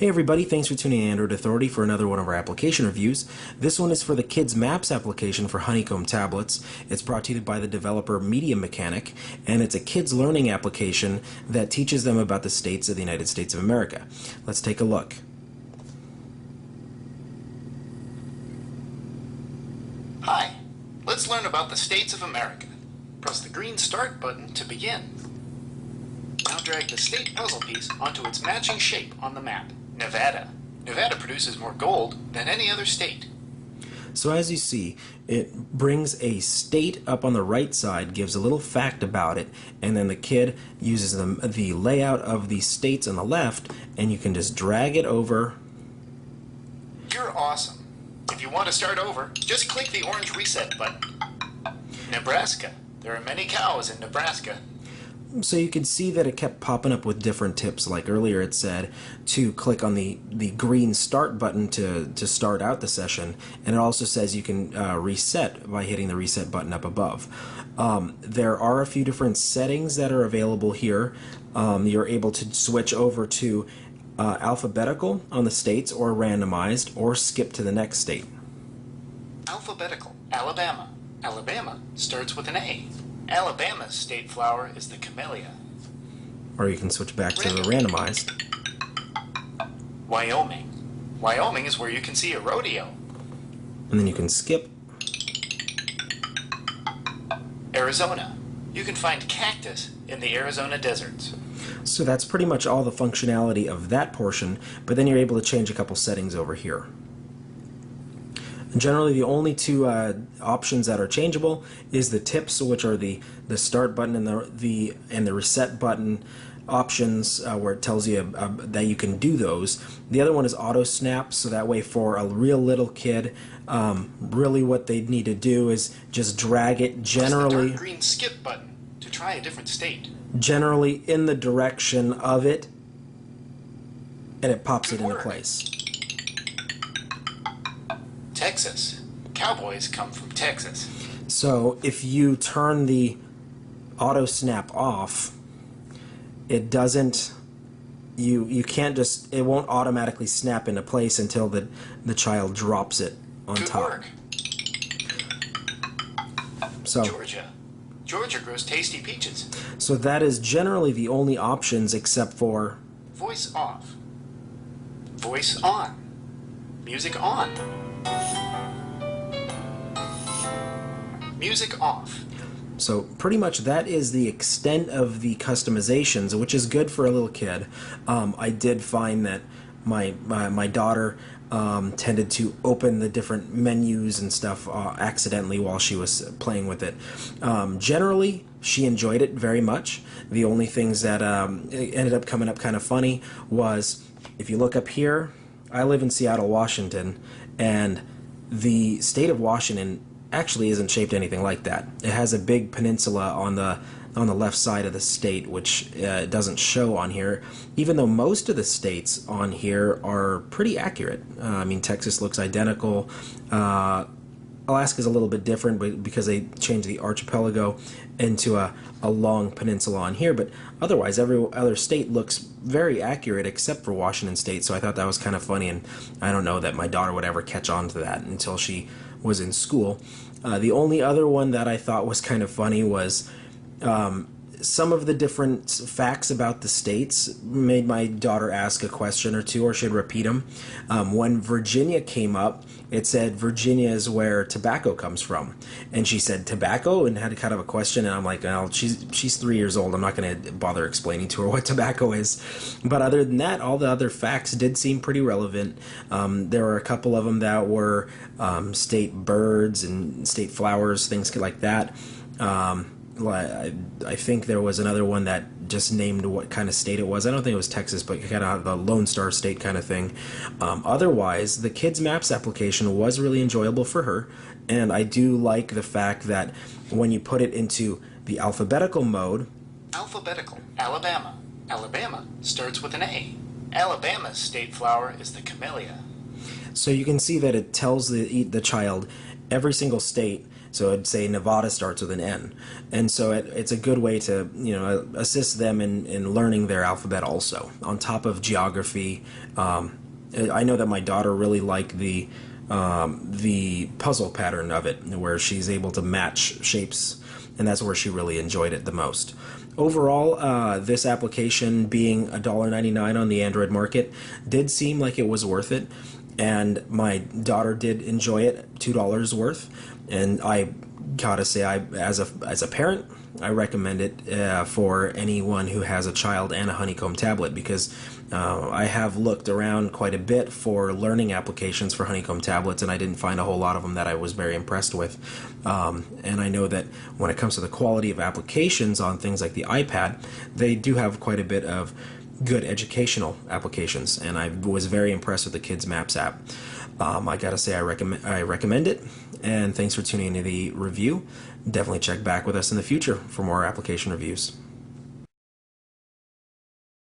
Hey everybody, thanks for tuning in to Android Authority for another one of our application reviews. This one is for the Kids Maps application for Honeycomb tablets. It's brought to you by the developer Media Mechanic, and it's a kids learning application that teaches them about the states of the United States of America. Let's take a look. Hi, let's learn about the states of America. Press the green Start button to begin. Now drag the state puzzle piece onto its matching shape on the map. Nevada. Nevada produces more gold than any other state. So as you see, it brings a state up on the right side, gives a little fact about it, and then the kid uses the layout of the states on the left, and you can just drag it over. You're awesome. If you want to start over, just click the orange reset button. Nebraska. There are many cows in Nebraska. So you can see that it kept popping up with different tips. Like earlier it said to click on the green Start button to start out the session, and it also says you can reset by hitting the reset button up above. There are a few different settings that are available here. You're able to switch over to alphabetical on the states, or randomized, or skip to the next state. Alphabetical. Alabama. Alabama starts with an A. Alabama's state flower is the camellia. Or you can switch back to the randomized. Wyoming. Wyoming is where you can see a rodeo. And then you can skip. Arizona. You can find cactus in the Arizona deserts. So that's pretty much all the functionality of that portion, but then you're able to change a couple settings over here. Generally, the only two options that are changeable is the tips, which are the start button and the reset button options, where it tells you that you can do those. The other one is auto snap, so that way for a real little kid, really what they need to do is just drag it generally. Press the dark green skip button to try a different state. Generally in the direction of it, and it pops Good it into work. place. Texas. Cowboys come from Texas. So if you turn the auto snap off, it doesn't, you can't just, it won't automatically snap into place until the child drops it on Good top. work. So Georgia. Georgia grows tasty peaches. so that is generally the only options, except for Voice off. Voice on. Music on. Music off. So pretty much that is the extent of the customizations, which is good for a little kid. I did find that my daughter tended to open the different menus and stuff accidentally while she was playing with it. Generally, she enjoyed it very much. The only things that ended up coming up kind of funny was, if you look up here, I live in Seattle, Washington, and the state of Washington actually isn't shaped anything like that. It has a big peninsula on the left side of the state, which doesn't show on here, even though most of the states on here are pretty accurate. I mean, Texas looks identical. Alaska's a little bit different, but because they changed the archipelago into a long peninsula on here, but otherwise every other state looks very accurate except for Washington State. So I thought that was kind of funny, and I don't know that my daughter would ever catch on to that until she was in school. The only other one that I thought was kind of funny was some of the different facts about the states made my daughter ask a question or two, or she'd repeat them. When Virginia came up, it said Virginia is where tobacco comes from, and she said tobacco and had kind of a question, and I'm like, well, she's 3 years old, I'm not going to bother explaining to her what tobacco is. But other than that, all the other facts did seem pretty relevant. There were a couple of them that were state birds and state flowers, things like that. I think there was another one that just named what kind of state it was. I don't think it was Texas, but kind of the Lone Star State kind of thing. Otherwise, the Kids Maps application was really enjoyable for her, and I do like the fact that when you put it into the alphabetical mode. Alphabetical. Alabama. Alabama starts with an A. Alabama's state flower is the camellia. So you can see that it tells the child every single state So I'd say Nevada starts with an N, and so it's a good way to assist them in learning their alphabet also on top of geography. I know that my daughter really liked the puzzle pattern of it, where she's able to match shapes, and that's where she really enjoyed it the most. Overall, this application being $1.99 on the Android market did seem like it was worth it, and my daughter did enjoy it, $2 worth, and I gotta say, as a parent, I recommend it for anyone who has a child and a Honeycomb tablet, because I have looked around quite a bit for learning applications for Honeycomb tablets, and I didn't find a whole lot of them that I was very impressed with. And I know that when it comes to the quality of applications on things like the iPad, they do have quite a bit of good educational applications, and I was very impressed with the Kids Maps app. I gotta say, I recommend it, and thanks for tuning into the review. Definitely check back with us in the future for more application reviews.